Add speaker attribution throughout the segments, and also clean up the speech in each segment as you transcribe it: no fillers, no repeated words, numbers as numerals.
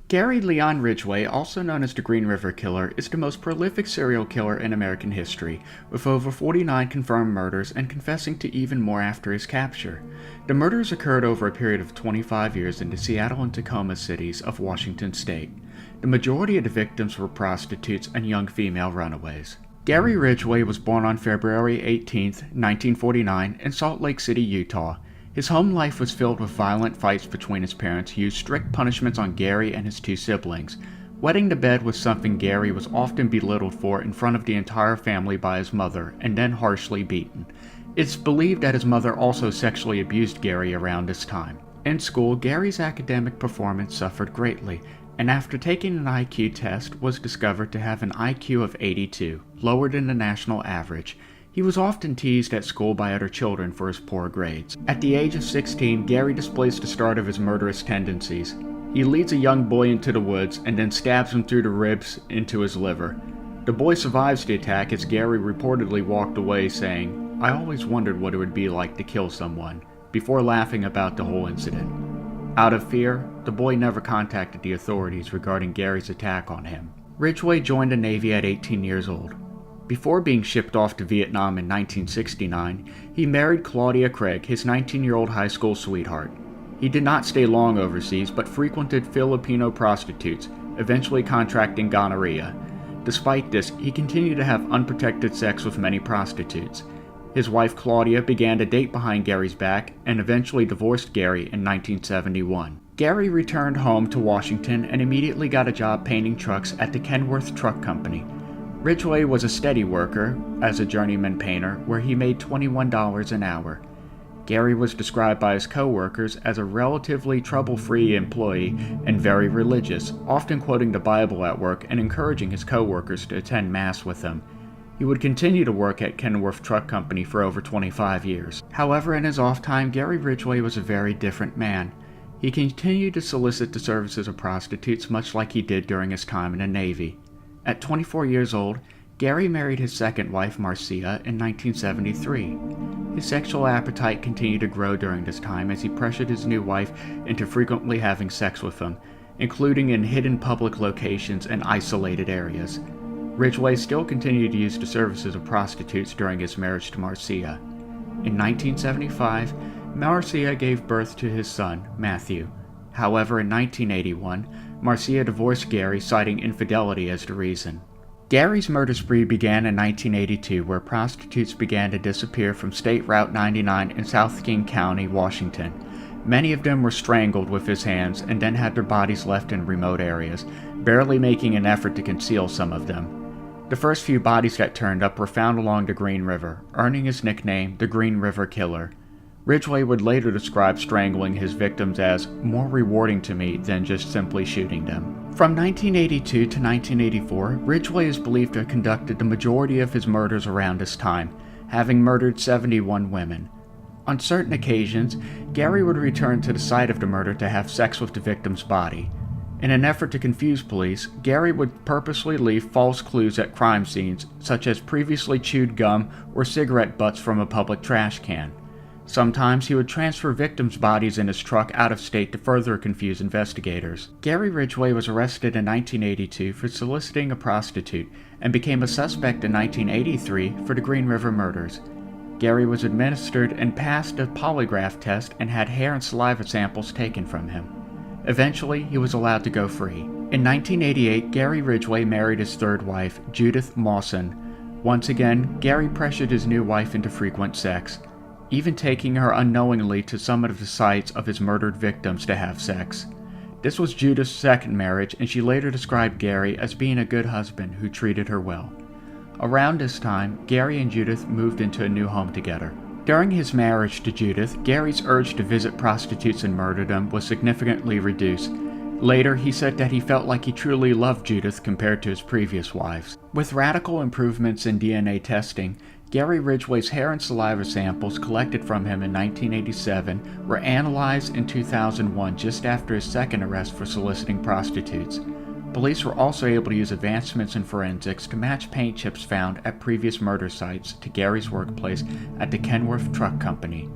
Speaker 1: Gary Leon Ridgway, also known as the Green River Killer, is the most prolific serial killer in American history, with over 49 confirmed murders and confessing to even more after his capture. The murders occurred over a period of 25 years in the Seattle and Tacoma cities of Washington state. The majority of the victims were prostitutes and young female runaways. Gary Ridgway was born on February 18, 1949, in Salt Lake City, Utah. His home life was filled with violent fights between his parents who used strict punishments on Gary and his two siblings. Wetting the bed was something Gary was often belittled for in front of the entire family by his mother, and then harshly beaten. It's believed that his mother also sexually abused Gary around this time. In school, Gary's academic performance suffered greatly, and after taking an IQ test, was discovered to have an IQ of 82, lower than the national average. He was often teased at school by other children for his poor grades. At the age of 16, Gary displays the start of his murderous tendencies. He leads a young boy into the woods and then stabs him through the ribs into his liver. The boy survives the attack as Gary reportedly walked away saying, "I always wondered what it would be like to kill someone," before laughing about the whole incident. Out of fear, the boy never contacted the authorities regarding Gary's attack on him. Ridgway joined the Navy at 18 years old. Before being shipped off to Vietnam in 1969, he married Claudia Craig, his 19-year-old high school sweetheart. He did not stay long overseas, but frequented Filipino prostitutes, eventually contracting gonorrhea. Despite this, he continued to have unprotected sex with many prostitutes. His wife Claudia began to date behind Gary's back and eventually divorced Gary in 1971. Gary returned home to Washington and immediately got a job painting trucks at the Kenworth Truck Company. Ridgway was a steady worker as a journeyman painter, where he made $21 an hour. Gary was described by his co-workers as a relatively trouble-free employee and very religious, often quoting the Bible at work and encouraging his co-workers to attend Mass with him. He would continue to work at Kenworth Truck Company for over 25 years. However, in his off time, Gary Ridgway was a very different man. He continued to solicit the services of prostitutes much like he did during his time in the Navy. At 24 years old, Gary married his second wife, Marcia, in 1973. His sexual appetite continued to grow during this time as he pressured his new wife into frequently having sex with him, including in hidden public locations and isolated areas. Ridgway still continued to use the services of prostitutes during his marriage to Marcia. In 1975, Marcia gave birth to his son, Matthew. However, in 1981, Marcia divorced Gary, citing infidelity as the reason. Gary's murder spree began in 1982, where prostitutes began to disappear from State Route 99 in South King County, Washington. Many of them were strangled with his hands and then had their bodies left in remote areas, barely making an effort to conceal some of them. The first few bodies that turned up were found along the Green River, earning his nickname, the Green River Killer. Ridgway would later describe strangling his victims as more rewarding to me than just simply shooting them. From 1982 to 1984, Ridgway is believed to have conducted the majority of his murders around this time, having murdered 71 women. On certain occasions, Gary would return to the site of the murder to have sex with the victim's body. In an effort to confuse police, Gary would purposely leave false clues at crime scenes, such as previously chewed gum or cigarette butts from a public trash can. Sometimes he would transfer victims' bodies in his truck out of state to further confuse investigators. Gary Ridgway was arrested in 1982 for soliciting a prostitute and became a suspect in 1983 for the Green River murders. Gary was administered and passed a polygraph test and had hair and saliva samples taken from him. Eventually, he was allowed to go free. In 1988, Gary Ridgway married his third wife, Judith Mawson. Once again, Gary pressured his new wife into frequent sex, even taking her unknowingly to some of the sites of his murdered victims to have sex. This was Judith's second marriage, and she later described Gary as being a good husband who treated her well. Around this time, Gary and Judith moved into a new home together. During his marriage to Judith, Gary's urge to visit prostitutes and murder them was significantly reduced. Later, he said that he felt like he truly loved Judith compared to his previous wives. With radical improvements in DNA testing, Gary Ridgway's hair and saliva samples collected from him in 1987 were analyzed in 2001, just after his second arrest for soliciting prostitutes. Police were also able to use advancements in forensics to match paint chips found at previous murder sites to Gary's workplace at the Kenworth Truck Company.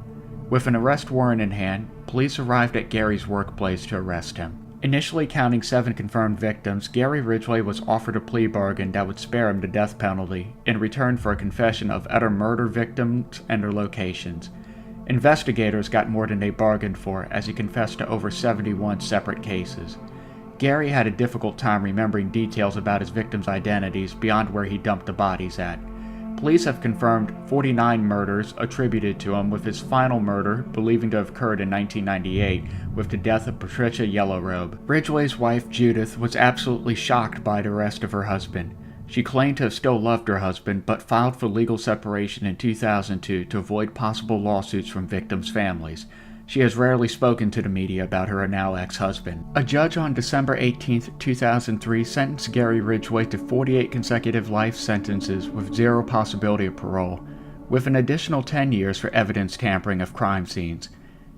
Speaker 1: With an arrest warrant in hand, police arrived at Gary's workplace to arrest him. Initially counting 7 confirmed victims, Gary Ridgway was offered a plea bargain that would spare him the death penalty in return for a confession of other murder victims and their locations. Investigators got more than they bargained for, as he confessed to over 71 separate cases. Gary had a difficult time remembering details about his victims' identities beyond where he dumped the bodies at. Police have confirmed 49 murders attributed to him, with his final murder believing to have occurred in 1998 with the death of Patricia Yellowrobe. Ridgway's wife Judith was absolutely shocked by the arrest of her husband. She claimed to have still loved her husband, but filed for legal separation in 2002 to avoid possible lawsuits from victims' families. She has rarely spoken to the media about her now ex-husband. A judge on December 18, 2003 sentenced Gary Ridgway to 48 consecutive life sentences with 0 possibility of parole, with an additional 10 years for evidence tampering of crime scenes.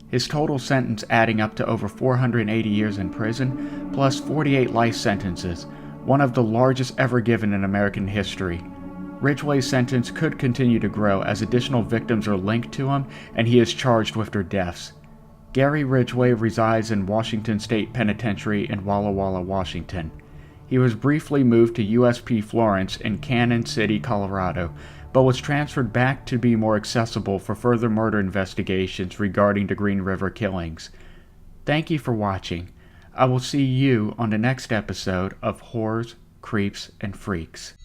Speaker 1: His total sentence adding up to over 480 years in prison, plus 48 life sentences, one of the largest ever given in American history. Ridgway's sentence could continue to grow as additional victims are linked to him and he is charged with their deaths. Gary Ridgway resides in Washington State Penitentiary in Walla Walla, Washington. He was briefly moved to USP Florence in Cannon City, Colorado, but was transferred back to be more accessible for further murder investigations regarding the Green River killings. Thank you for watching. I will see you on the next episode of Horrors, Creeps, and Freaks.